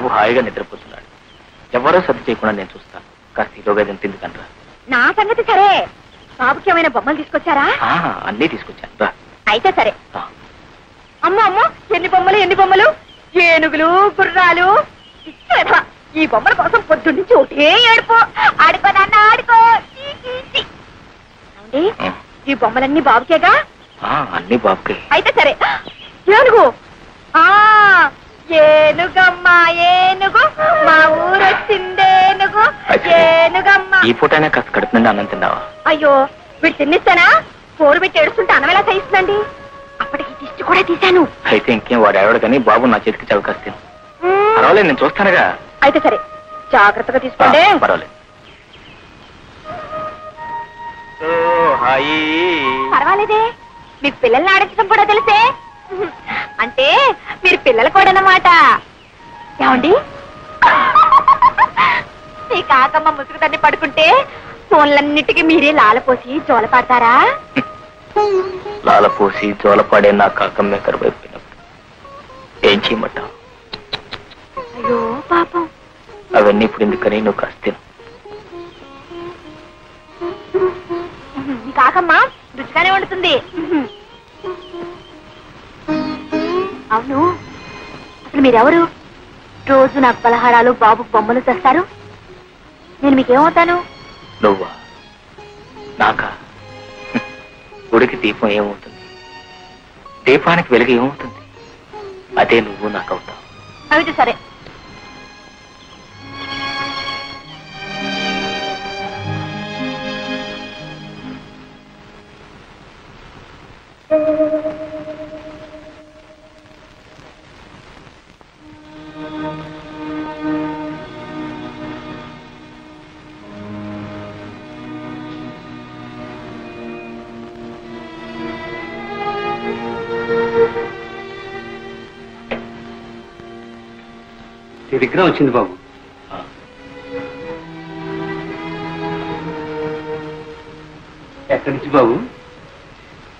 బాబు హాయిగా నిద్రపోతున్నాడు. ఎవరో సర్ది చేయకుండా నేను చూస్తాను. కాస్త ఈలోగా తిందుకంటారా? నా సంగతి సరే. బాబుకి ఏమైనా బొమ్మలు తీసుకొచ్చారా? అన్నీ తీసుకొచ్చాను. అయితే సరే. అమ్మో అమ్మో, ఎన్ని బొమ్మలు! ఏనుగులు, గుర్రాలు. ఈ బొమ్మల కోసం పొద్దున్నుంచి ఒకటే ఏడుపు. ఆడుకో నాన్న ఆడుకో. ఈ బొమ్మలన్నీ బాబుకేగా? అన్ని బాబుకే. అయితే సరే. ఏనుగు, ఏనుగమ్మా ఏనుగు, మా ఊరు వచ్చిందేనుగు. ఏనుగమ్మా. ఈ పూటైనా కాస్త కడుపు నుండి అన్నం తిన్నావా? అయ్యో, వీడు తిన్నిస్తానా? కూర పెట్టి ఏడుస్తుంటే అన్నం ఎలా సహిస్తుందండి? అప్పటికి దిష్టి కూడా తీశాను. అయితే ఇంకేం, వాడు ఎవడు కానీ బాబు నా చేతికి చవకాస్తాను. పర్వాలేదు, నేను చూస్తానుగా. అయితే సరే, జాగ్రత్తగా తీసుకోండి. పర్వాలేదు. పర్వాలేదే, మీకు పిల్లల్ని ఆడించడం కూడా తెలిసే. అంటే మీరు పిల్లలు కూడా అన్నమాట. ఏమండి, మీ కాకమ్మ ముసుగు తన్ని పడుకుంటే ఫోన్లన్నిటికీ మీరే లాలపోసి జోలపాడతారా? లాలపోసి జోలపాడే నా కాకమ్మే కరువైపోయినప్పుడు ఏం చేయమంటావు? అయ్యో పాపం. అవన్నీ ఇప్పుడు ఎందుకని నువ్వు కాస్త మీ కాకమ్మ రుచిగానే వండుతుంది. అవును, అసలు మీరెవరు? రోజు నాకు పలహారాలు, బాబు బొమ్మలు తెస్తారు. నేను మీకేమవుతాను? నువ్వా? నాకా? గుడికి దీపం ఏమవుతుంది, దీపానికి వెలుగు ఏమవుతుంది? అదే నువ్వు నాకు అవుతావు. అయితే సరే. విగ్రహం వచ్చింది బాబు. ఎక్కడి నుంచి బాబు?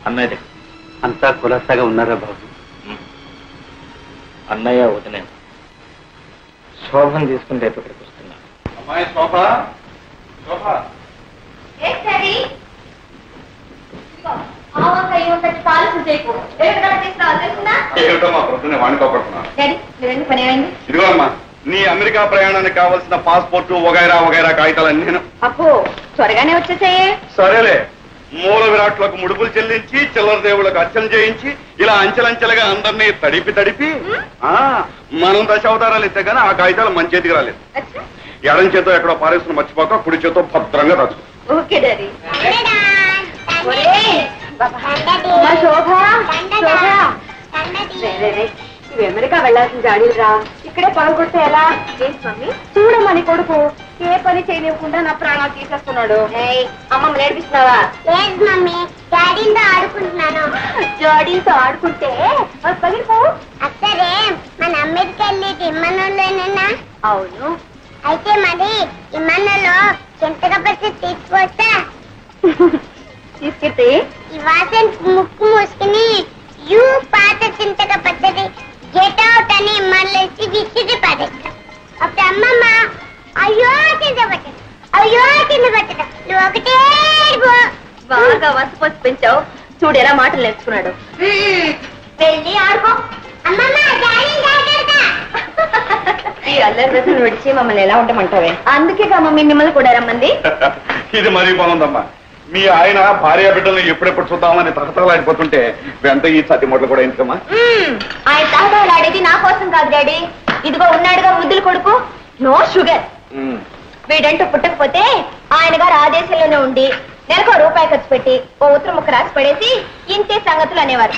అన్నయ్య. అంతా కులాసాగా ఉన్నారా బాబు? అన్నయ్య వదిన శోభను తీసుకుని రేపు ఇక్కడికి వస్తున్నా. అమ్మాయి శోభ, శోభ. ఏమిటో మా ప్రొద్దునే వాణికోపడుతున్నా. ఇదిగో అమ్మా, నీ అమెరికా ప్రయాణానికి కావలసిన పాస్పోర్టు వగైరా వగైరా కాగితాలన్నీ నేను. అప్పు త్వరగానే వచ్చేసాయే. సరేలే, మూల విరాట్లకు ముడుపులు చెల్లించి చిల్లర దేవుళ్ళకు అర్చన చేయించి ఇలా అంచెలంచెలుగా అందరినీ తడిపి మనం దశావతారాలు ఇస్తే గానీ ఆ కాగితాలు మన చేతికి రాలేదు. ఎడం చేతో ఎక్కడో పారేస్తున్న మర్చిపోక కుడి చేతో భద్రంగా రాసు. Okay daddy. ఇవి అమెరికా వెళ్లాల్సిన జాడీలురా, ఇక్కడే పనులు కొడితే ఎలా? చూడమని కొడుకు ఏ పని చేయనివ్వకుండా నా ప్రాణాలు తీసేస్తున్నాడు. అమ్మమ్మ నేర్పిస్తున్నావా? లేదు మమ్మీ, జాడీలతో ఆడుకుంటున్నాను. జాడీలతో ఆడుకుంటే పగిలిపో. అసలే మన అమెరికా వెళ్ళేది ఇమ్మనంలోనేనా? అవును. అయితే మరి ఇమ్మనంలో చింతక పచ్చి తీసుకొస్తా. తీసుకెళ్తే ఈ వాసన ముక్కు మూసుకుని యూ పాత చింతక పచ్చడి గెట్ అవుట్ అని మళ్ళీ విసిరి పడేస్తా. అప్పుడు అమ్మమ్మ అయ్యో చింత పచ్చడి, అయ్యో చింత పచ్చడి, నువ్వు ఒకటే బాగా వసపోసి పెంచావు. చూడు ఎలా మాటలు నేర్చుకున్నాడు. వెళ్ళి ఆడుకో. అమ్మమ్మ ఈ అల్లరి రసం విడిచి మమ్మల్ని ఎలా ఉండమంటావే? అందుకే మమ్మీ మిమ్మల్ని కూడా రమ్మంది. ఇది మరీ బాగుందమ్మా. మీ ఆయన భార్య బిడ్డలను ఎప్పుడెప్పుడు చూద్దామని తహతలాడిపోతుంటే వెంట ఈ సతి మొదలు కూడా ఎందుకమ్మా? ఆయన తహతలాడేది నా కోసం కాదు డాడీ. ఇదిగో ఉన్నాడుగా ముద్దులు కొడుకు, నో షుగర్. వీడంటూ పుట్టకపోతే ఆయన గారు ఆ దేశంలోనే ఉండి నెలకు రూపాయి ఖర్చు పెట్టి ఓ ఉత్తరం ముక్క రాసి పడేసి ఇంతే సంగతులు అనేవారు.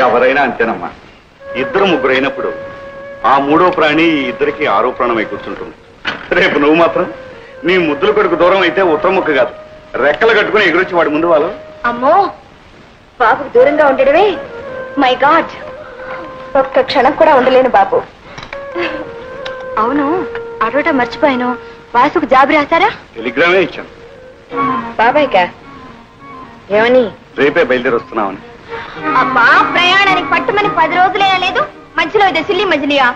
ఎవరైనా అంతేనమ్మా. ఇద్దరు ముగ్గురు అయినప్పుడు ఆ మూడో ప్రాణి ఇద్దరికి ఆరో ప్రాణమై కూర్చుంటుంది. రేపు నువ్వు మాత్రం నీ ముద్దుల కొడుకు దూరం అయితే ఉత్తరం ముక్క కాదు, రెక్కలు కట్టుకుని ఎగురొచ్చి వాడి ముందు వాళ్ళు. అమ్మో, బాబుకు దూరంగా ఉండడమే మై గాడ్. ఒక్క క్షణం కూడా ఉండలేను బాబు. అవును, అడవటం మర్చిపోయాను. వాసుకు జాబు రాశారా? టెలిగ్రామే ఇచ్చాను. బాబాయ్కా? ఏమని? రేపే బయలుదేరి వస్తున్నామని. అబ్బా, ప్రయాణానికి పట్టుమని 10 రోజులే లేదు. మధ్యలో ఇదే సిల్లి మజిలియా?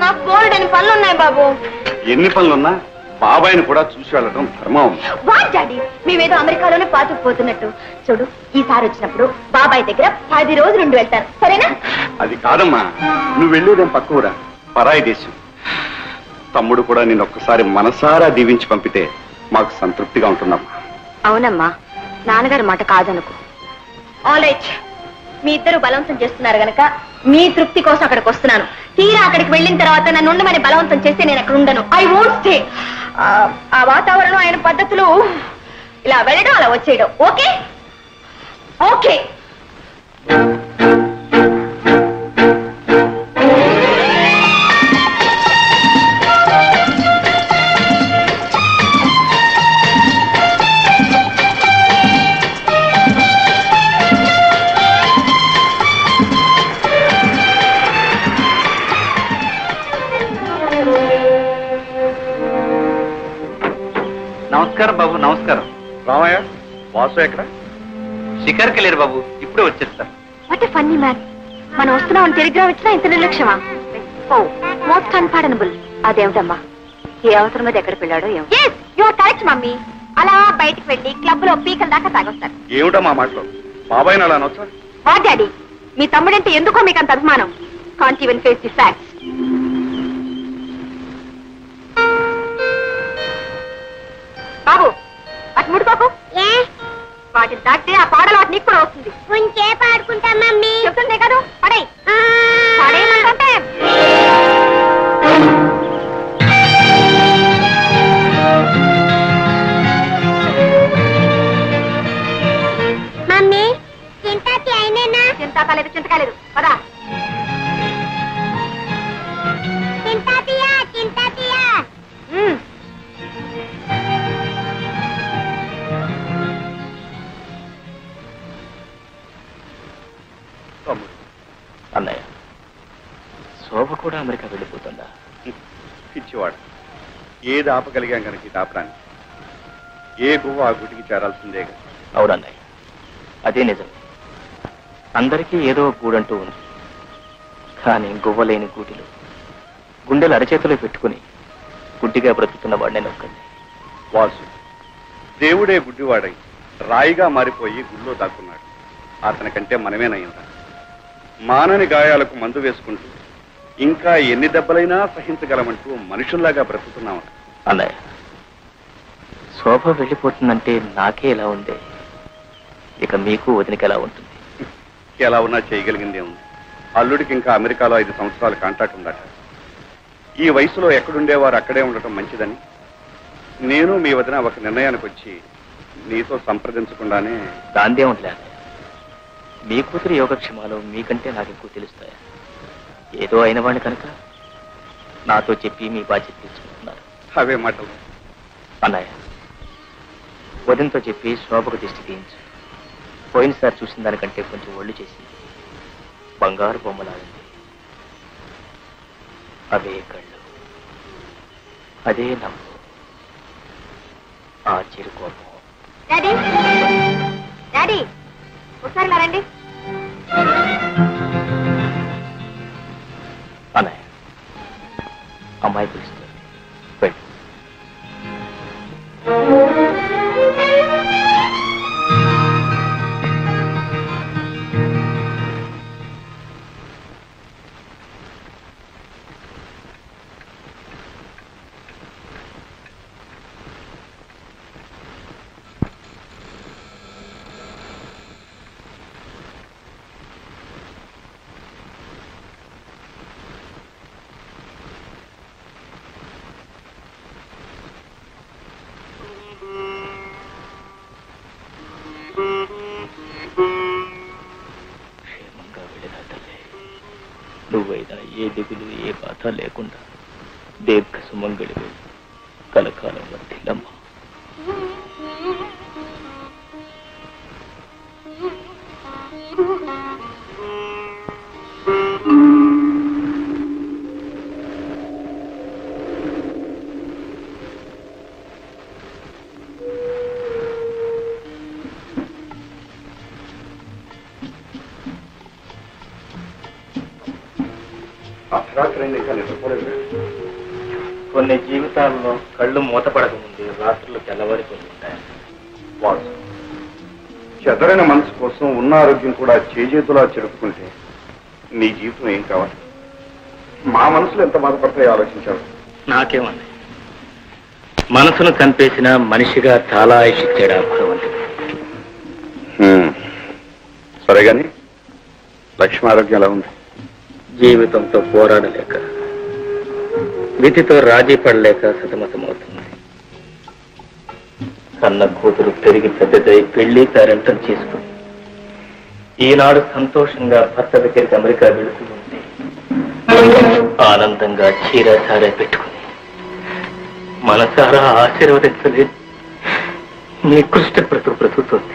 నాకు బోల్డ్ అని పనులు ఉన్నాయి బాబు. ఎన్ని పనులున్నా బాబాయిని కూడా చూసి వెళ్ళడం ధర్మం. వాట్ డాడీ, మేమేదో అమెరికాలోనే పాతుకుపోతున్నట్టు. చూడు, ఈసారి వచ్చినప్పుడు బాబాయ్ దగ్గర 10 రోజులు ఉండి వెళ్తాను, సరేనా? అది కాదమ్మా, నువ్వు వెళ్ళేదేం పక్క కూడా పరాయి దేశం. తమ్ముడు కూడా నేను ఒక్కసారి మనసారా దీవించి పంపితే మాకు సంతృప్తిగా ఉంటుందమ్మా. అవునమ్మా, నాన్నగారి మాట కాదనుకో. ఆల్ రైట్, మీ ఇద్దరు బలవంతం చేస్తున్నారు గనక మీ తృప్తి కోసం అక్కడికి వస్తున్నాను. తీరా అక్కడికి వెళ్ళిన తర్వాత నన్ను ఉండమని బలవంతం చేస్తే నేను అక్కడ ఉండను. I won't stay. ఆ వాతావరణం, ఆయన పద్ధతులు, ఇలా వెళ్ళడం అలా వచ్చేయడం. Okay okay. నమస్కారం బాబు. నమస్కారం. రామయ్య, వాసు ఎక్కడ? షికార్కి వెళ్ళారు బాబు, ఇప్పుడే వచ్చేస్తారు. What a funny man. మనం వస్తున్నామని టెలిగ్రామ్ ఇచ్చినా ఇంత నిర్లక్ష్యమా? ఓ, మోస్ట్ అన్పార్డనబుల్. అదేమిటమ్మా, ఏ అవసరం మీద ఎక్కడికి వెళ్ళాడో ఏమో. yes, you are correct mummy. అలా బయటికి వెళ్ళి క్లబ్ లో పీకల దాకా తాగొస్తారు. ఏమిటమ్మా మాటలు? బాబాయ్ అలా అనొచ్చా? వా డాడీ, మీ తమ్ముడంటే ఎందుకో మీకు అంత అభిమానం. Can't even face the facts. బాబు, వాటి ముడుకోకు. వాటిని దాటితే ఆ పాడలు వాటి నీకు కూడా వస్తుంది. కొంచెం పాడుకుంటా మమ్మీ. చెప్తుందే కదా, పడే పడేయమంటే. మమ్మీ, చింతాతి అయినేనా? చింత కాలేదు, చింత కాలేదు. పదా. చింతాతియా, చింతాతియా. అన్నయ్య, శోభ కూడా అమెరికా వెళ్ళిపోతుందా? పిచ్చివాడు. ఏది ఆపగలిగాం కనుక ఇది ఆపడానికి. ఏ గువ్వ ఆ గుటికి చేరాల్సిందే. అవునన్నయ్య, అదే నిజం. అందరికీ ఏదో గూడంటూ ఉంది. కానీ గువ్వలేని గూటిలో గుండెలు అరచేతిలో పెట్టుకుని గుడ్డిగా బ్రతుకుతున్న వాడిని నొక్కండి. వాసు, దేవుడే గుడ్డివాడై రాయిగా మారిపోయి గుళ్ళో దాక్కున్నాడు. అతనికంటే మనమేనయ్యిందా? మానని గాయాలకు మందు వేసుకుంటూ ఇంకా ఎన్ని దెబ్బలైనా సహించగలమంటూ మనుషుల్లాగా బ్రతుకుతున్నాం. అన్నయ్య, శోభ వెళ్ళిపోతుందంటే నాకే ఎలా ఉంది, ఇక మీకు వదినకి ఎలా ఉంటుంది? ఎలా ఉన్నా చేయగలిగిందే ఉంది. అల్లుడికి ఇంకా అమెరికాలో 5 సంవత్సరాల కాంట్రాక్ట్ ఉందట. ఈ వయసులో ఎక్కడుండేవారు అక్కడే ఉండటం మంచిదని నేను మీ వదిన ఒక నిర్ణయానికి వచ్చి నీతో సంప్రదించకుండానే. దాందే ఉండలే అన్నయ్య, మీ కూతురు యోగక్షేమాలు మీకంటే నాకు ఎక్కువ తెలుస్తాయా? ఏదో అయిన వాడిని కనుక నాతో చెప్పి మీ బాధ్యత తీసుకుంటున్నారు. అవే మాటలు. అన్నయ్య, వదినతో చెప్పి శోభకు దిష్టి తీయించు. పోయినసారి చూసిన దానికంటే కొంచెం ఒళ్ళు చేసి బంగారు బొమ్మలాడింది. అవే కళ్ళు, అదే నవ్వు, ఆ చిరు కోపం. డాడీ, డాడీ, ఒకసారి ఇలా రండి. అన్నయ్య, అమ్మాయి పిలుస్తుంది, వెళ్ళి. క్షేమంగా వెళ్ళినా తల్లి, నువ్వైనా ఏ దిగులు ఏ బాధ లేకుండా దీర్ఘ సుమంగళివి కలకాలం వర్తిల్లమ్మా. రాత్రి ఇంకా నిద్రపోలేదు. కొన్ని జీవితాల్లో కళ్ళు మూతపడక ముందు రాత్రులు తెల్లవారిపోయి ఉంటాయి. వాసు, చెదరైన మనసు కోసం ఉన్న ఆరోగ్యం కూడా చేజేతులా చెరుపుకుంటే నీ జీవితం ఏం కావాలి? మా మనసులో ఎంత బాధపడతాయో ఆలోచించారు. నాకేమన్నా మనసును చంపేసిన మనిషిగా చాలా ఆయుషిచ్చాడు ఆ భగవంతుడు. సరే గాని లక్ష్మి ఆరోగ్యం ఎలా ఉంది? జీవితంతో పోరాడలేక, విధితో రాజీ పడలేక సతమతమవుతుంది. కన్న కూతురు పెరిగి పెద్దదై పెళ్లి పేరెంటం చేసుకుని ఈనాడు సంతోషంగా భర్త దగ్గరికి అమెరికా వెళుతూ ఉంటే ఆనందంగా చీరసారే పెట్టుకుని మనసారా ఆశీర్వదించలేదు నికృష్ట బ్రతుకుతోంది.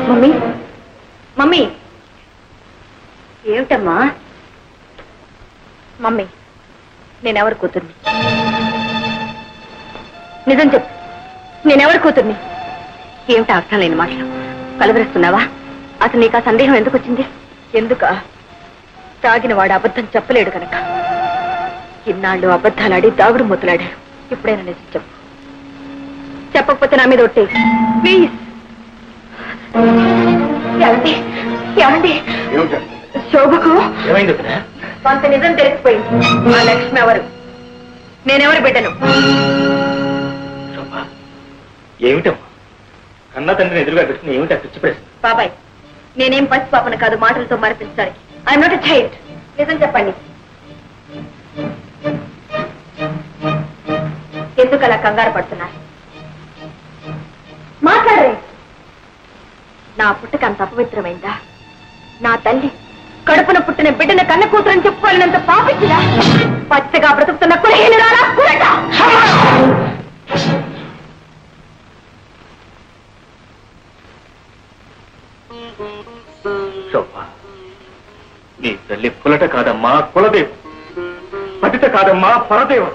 మమ్మీ మమ్మీ ఏమిటమ్మా? మమ్మీ నేనెవరి కూతుర్ని? నిజం చెప్పు, నేనెవరి కూతుర్ని? ఏమిటి అర్థం లేని మాటలు కలవరిస్తున్నావా? అసలు నీకు ఆ సందేహం ఎందుకు వచ్చింది? ఎందుక? తాగిన వాడు అబద్ధం చెప్పలేడు కనుక. ఇన్నాళ్ళు అబద్ధాలాడి దాగుడు మూతలాడాడు. ఇప్పుడైనా నిజం చెప్పు. చెప్పకపోతే నా మీద ఒట్టే ప్లీజ్. ఏమండి ఏమండి, శోభకు కొంత నిజం తెలిసిపోయింది. ఆ లక్ష్మి ఎవరు? నేనెవరు బిడ్డను? ఏమిటమ్మా కన్న తండ్రిని ఎదురుగా పెట్టుకుని ఏమిటా పిచ్చి ప్రశ్న? బాబాయ్, నేనేం పసిపాపను కాదు మాటలతో మరిపించడానికి. I'm not a child. నిజం చెప్పండి, ఎందుకు అలా కంగారు పడుతున్నారు? మాట్లాడరే. నా పుట్టక అంత అపవిత్రమైందా? నా తల్లి కడుపున పుట్టిన బిడ్డన కన్న కూతురని చెప్పుకోలేనంత పాపించిదా? పచ్చగా బ్రతుకుతున్న కులహీనురాలా కురట! శోభ, నీ తల్లి పులట కాదమ్మా కులదేవం, పతిత కాదమ్మా పరదేవం.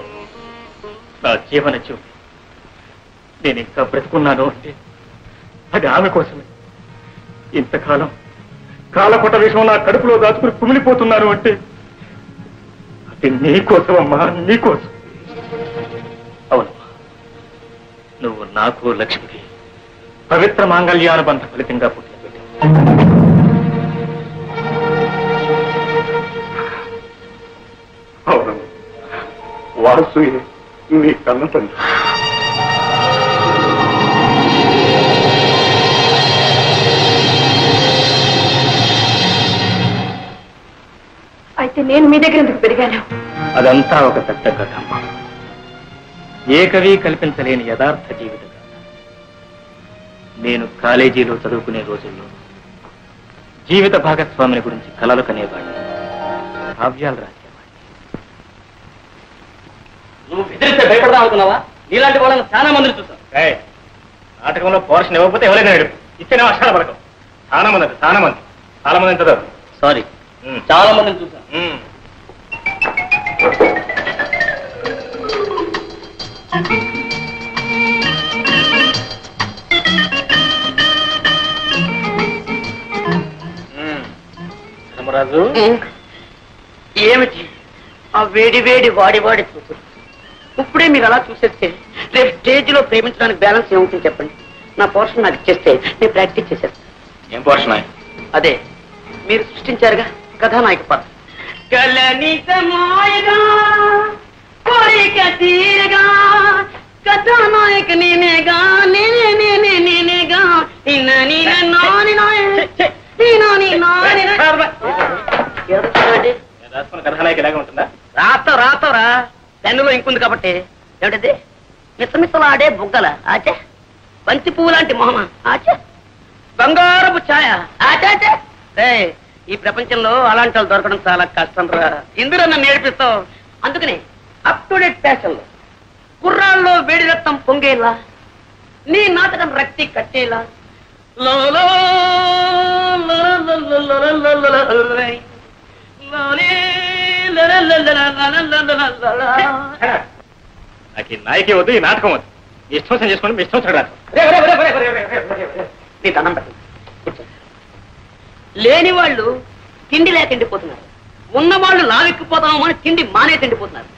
నా జీవన జ్యోతి. నేను ఇంకా బ్రతుకున్నాను అంటే అది ఆమె కోసమే. ఇంతకాలం కాలకొట్ట విషయం నా కడుపులో దాచుకుని కుమిలిపోతున్నాను అంటే అది నీకోసమమ్మా, నీకోసం. అవునమ్మా, నువ్వు నాకు లక్ష్మికి పవిత్ర మాంగళ్యానుబంధ ఫలితంగా పుట్టిన బిడ్డ. అవును, వాసు నీ కన్న తండ్రి. అయితే నేను మీ దగ్గర ఎందుకు పెరిగాను? అదంతా ఒక పెద్ద కథ అమ్మా. ఏ కవి కల్పించలేని యథార్థ జీవిత కథ. నేను కాలేజీలో చదువుకునే రోజుల్లో జీవిత భాగస్వామిని గురించి కలలు కనేవాడిని, కావ్యాలు రాసేవాడిని. నువ్వు బెదిరిస్తే భయపడదాం అనుకున్నావా? నీలాంటి వాళ్ళని చాలా మందిని చూసాం. నాటకంలో పోర్షన్ ఇవ్వకపోతే ఎవరైనా ఇచ్చిన వర్షాల పడకం. చాలా మంది చదవరు. సారీ, చాలా మందిని చూసాం. ధర్మరాజు, ఏమిటి ఆ వేడి వేడి వాడి చూపు? ఇప్పుడే మీరు అలా చూసేస్తే రేపు స్టేజ్ లో ప్రేమించడానికి బ్యాలెన్స్ ఏముంటుంది చెప్పండి. నా పోర్షన్ నాకు ఇచ్చేస్తే నేను ప్రాక్టీస్ చేసేస్తాను. ఏం పోర్షన్? అదే మీరు సృష్టించారుగా కథానాయక పాత్ర. కథానాయక నేనేగా, నేనేగా. కథానాయక ఎలాగా ఉంటుందా? రాతవరా పెన్నులో ఇంకుంది కాబట్టి. ఏమిటది? మిసమిసలు ఆడే బుగ్గల ఆచే, బంతి పువ్వు లాంటి మొహమ ఆచే, బంగారపు ఛాయ ఆచాచే. ఈ ప్రపంచంలో అలాంటి వాళ్ళు దొరకడం చాలా కష్టం రా. ఇందులో నన్ను నేర్పిస్తావు. అందుకనే అప్ టు డేట్ ఫ్యాషన్ లో కుర్రాల్లో వేడి రక్తం పొంగేలా, నీ నాటకం రక్తి కట్టేలా నాకు ఈ నాయకే వద్దు, ఈ నాటకం వద్దు. ఇష్టం చేసుకోండి, మీ ఇష్టం రాదు. నీ దండం పెట్టండి. లేని వాళ్ళు తిండి లేక తిండిపోతున్నారు, ఉన్నవాళ్ళు లావెక్కిపోతామని తిండి మానే తిండిపోతున్నారు.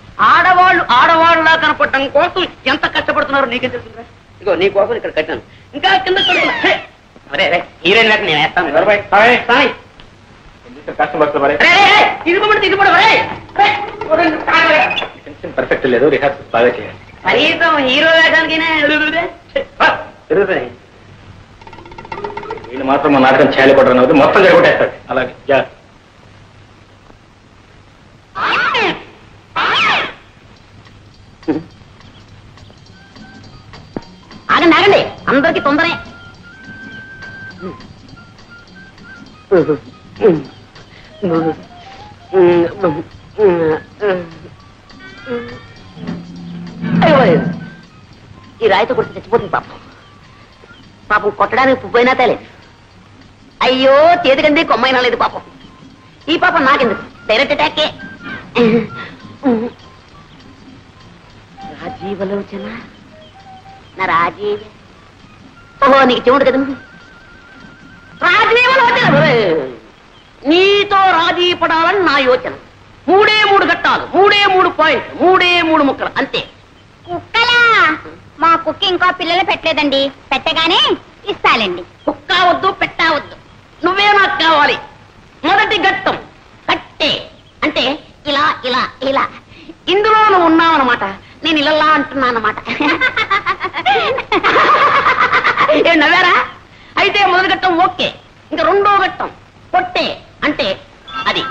ఆడవాళ్ళులా కనపడడం కోసం ఎంత కష్టపడుతున్నారో నీకేం తెలుస్తుందా? ఇగో నీ కోసం ఇక్కడ కట్టాను, ఇంకా కింద హీరోయిన్ లేక నేను వేస్తాను. పర్ఫెక్ట్ లేదు, రిహార్సల్ బాగా చేయాలి. కనీసం హీరో వేయడానికి వీళ్ళు మాత్రం మా నాటకం చేయలేకపోవడం అవుతుంది, మొత్తం జరగొట్టేస్తాడు. అలాగే ఆగండి ఆగండి, అందరికి తొందరే. ఈ రాయితో కొట్టి చచ్చిపోతుంది పాపం కొట్టడానికి పువ్వైనా తేలేదు. అయ్యో చేతికంది కొమ్మైనా లేదు పాపం. ఈ పాపం నాకెందుకు, డైరెక్ట్ అటాకే. రాజీవలోచన నా రాజీవ, ఓహో నీకు చెవుడు కదా. రాజీవలోచన, నీతో రాజీ పడాలని నా యోచన. 3 ఘట్టాలు, 3 పాయింట్, 3 ముక్కలు అంతే. కుక్కలా? మా కుక్క ఇంకా పిల్లలు పెట్టలేదండి, పెట్టగానే ఇస్తాలండి. కుక్క వద్దు, పెట్టవద్దు, నువ్వే నాకు కావాలి. మొదటి ఘట్టం కట్టే, అంటే ఇలా ఇలా ఇలా. ఇందులో నువ్వు ఉన్నావన్నమాట, నేను ఇలా అంటున్నానమాట. ఏం నవ్వారా? అయితే మొదటి ఘట్టం ఓకే. ఇంకా 2వ ఘట్టం కొట్టే, అంటే అది.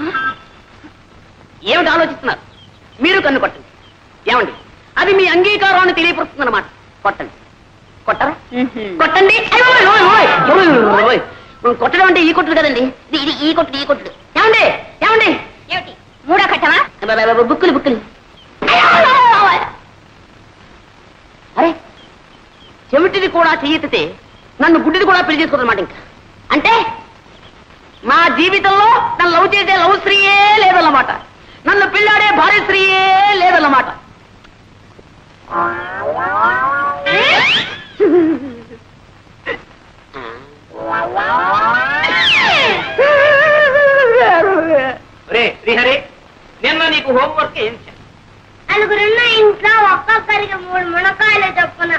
ఏమిటి ఆలోచిస్తున్నారు? మీరు కన్ను కొట్టండి. ఏమండి, అది మీ అంగీకారాన్ని తెలియపరుస్తుంది అన్నమాట. కొట్టండి. కొట్టరా? కొట్టండి. కొట్టడం అంటే ఈ కొట్టుడు కదండి, ఇది ఈ కొట్టుడు, ఈ కొట్టుడు. ఏమండి ఏమండి, ఏమిటి 3వ ఘట్టమా? బుక్కులు బుక్కులు. అరే, చెవిటిది కూడా చెయ్యెత్తితే నన్ను గుడ్డిది కూడా పెళ్లి చేసుకోదన్నమాట. ఇంకా అంటే నా జీవితంలో నన్ను లవ్ చేసే లవ్ స్త్రీయే లేదన్నమాట, నన్ను పెళ్ళాడే భార్య స్త్రీయే లేదన్నమాట. శ్రీహరి, నిన్న నీకు హోంవర్క్ ఏం చేయాలి? నలుగురున్న ఇంట్లో ఒక్కొక్కరికి 3 మునక్కాయలు చొప్పున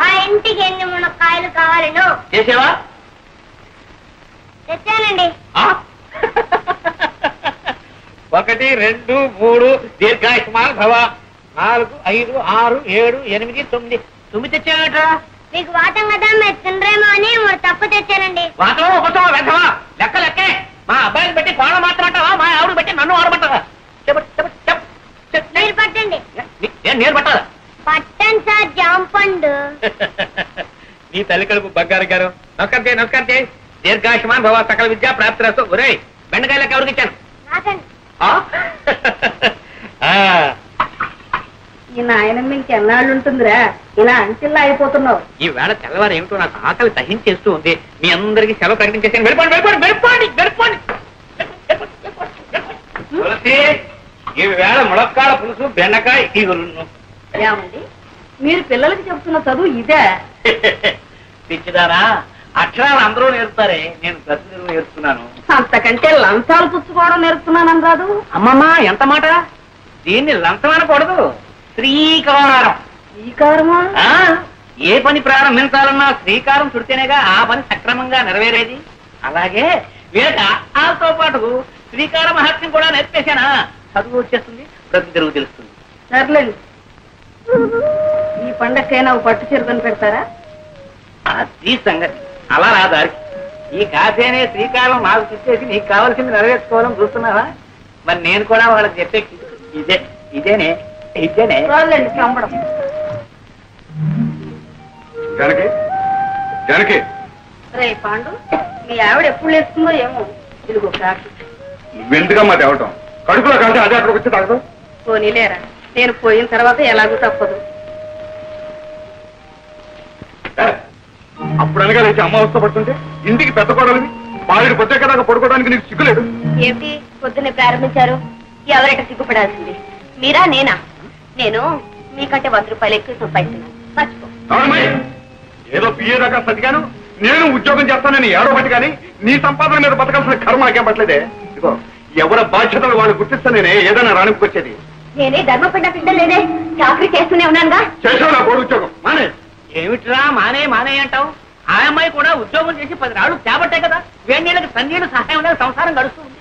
ఆ ఇంటికి ఎన్ని మునక్కాయలు కావాలనో చేసావా? తెచ్చానండి. 1, 2, 3 దీర్ఘాయుష్మాన్ భవ. 4, 5, 6, 7, 8, 9. 9 తెచ్చావేట్రా? మీకు వాతం కదా, మీరు తినరేమో అని 3 తప్పు తెచ్చానండి. వాతం ఒకటో వెంటవా? లెక్క లెక్కే. మా అబ్బాయిని బట్టి కోణం మాత్రమంటావా, మా ఆవిడ బట్టి నన్ను ఆడమంటావా? మీరు పట్టండి. నేను పట్టాలా? పట్టండి సార్, జాంపండు. నీ తల్లి కడుపు బంగారు గారు. నమస్కారం చేయి. దీర్ఘాయుష్మాన్ భవ, సకల విద్యా ప్రాప్తిరస్తు. ఒరేయ్, బెండకాయ లెక్క ఎవరికి ఇచ్చాను? నాకండి. ఈ నాయనమ్మ ఇంకెన్నాళ్ళు ఉంటుందిరా, ఇలా అంచెల్లా అయిపోతున్నావు. ఈ వేళ తెల్లవారు ఏమిటో నాకు ఆకలి సహించేస్తూ ఉంది. మీ అందరికి సెలవు ప్రకటించేసాను. వెళ్ళిపోండి. ఈ వేళ ములక్కాడ పులుసు, బెండకాయ ఈగులు. ఏమండి, మీరు పిల్లలకి చెప్తున్న చదువు ఇదే? పిచ్చిదారా, అక్షరాలు అందరూ నేర్పుతారే, నేను ప్రతిదిన నేర్చుకున్నాను. అంతకంటే లంచాలు పుచ్చుకోవడం నేర్పుతున్నానని కాదు. అమ్మమ్మ, ఎంత మాట! దీన్ని లంచం అనకూడదు, శ్రీకారం. శ్రీకారమా? ఏ పని ప్రారంభించాలన్నా శ్రీకారం చుడితేనేగా ఆ పని సక్రమంగా నెరవేరేది. అలాగే వీళ్ళకి ఆతో పాటు శ్రీకార మహత్యం కూడా నేర్పేశానా, చదువు వచ్చేస్తుంది, ప్రతి తిరుగు తెలుస్తుంది. సర్లేండి, ఈ పండక్కైనా పట్టు చీరకొని పెడతారా? అది సంగతి. అలా రా దారికి. ఈ కాఫీ అనే శ్రీకారం నాకు చూసేసి నీకు కావాల్సింది నెరవేర్చుకోవాలని చూస్తున్నావా? మరి నేను కూడా వాళ్ళకి చెప్పే ఇదేనే. రాళ్ళండి చంపడం. జానకి, రే పాండు, మీ ఆవిడ ఎప్పుడు లేస్తుందో ఏమో. ఇదిగో కాఫీ. నువ్వెందుకమ్మా తేవటం? కడుపులో కలిసి అదే అక్కడికి వచ్చి తాగదు. పోనీలేరా, నేను పోయిన తర్వాత ఎలాగూ తప్పదు. అప్పుడు అనగా లేచి అమ్మ అవస్థపడుతుంటే ఇంటికి పెద్ద కోడలివి, పాయుడు పొద్దే కదా పడుకోవడానికి నీకు సిగ్గులేదు. ఏమిటి పొద్దున్నే ప్రారంభించారు? ఎవరైనా సిగ్గుపడాల్సింది మీరా నేనా? నేను మీకంటే 100 రూపాయలు ఎక్కువ సంపాదిస్తున్నాను, మర్చిపో. ఏదో పిఏ దాకా సతిగాను నేను ఉద్యోగం చేస్తానని ఏడవబట్టి కానీ నీ సంపాదన మీద బతకాల్సిన కర్మ నాకేం పట్టలేదే. ఇదిగో ఎవరి బాధ్యతలు వాళ్ళు గుర్తిస్తా నేనే ఏదైనా రాణికొచ్చేది. నేనే ధర్మపిండ పిండలేదే, చాకరీ చేస్తూనే ఉన్నానుగా. చేసావు నా కోడి ఉద్యోగం మానే. ఏమిట్రా మానే మానే అంటావు? ఆ అమ్మాయి కూడా ఉద్యోగం చేసి 10 రాళ్ళు తేబట్టే కదా వేణీళ్ళకి సన్నీళ్ళు సహాయం లేక సంసారం గడుస్తుంది.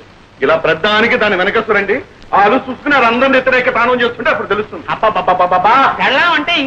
ఇలా ప్రధానికి దాన్ని వెనకస్తురండి. ఆ అలు చూసుకుని అందరం వ్యతిరేక తానం చేస్తుంటే అప్పుడు తెలుస్తుంది. అబ్బా పెళ్ళం అంటే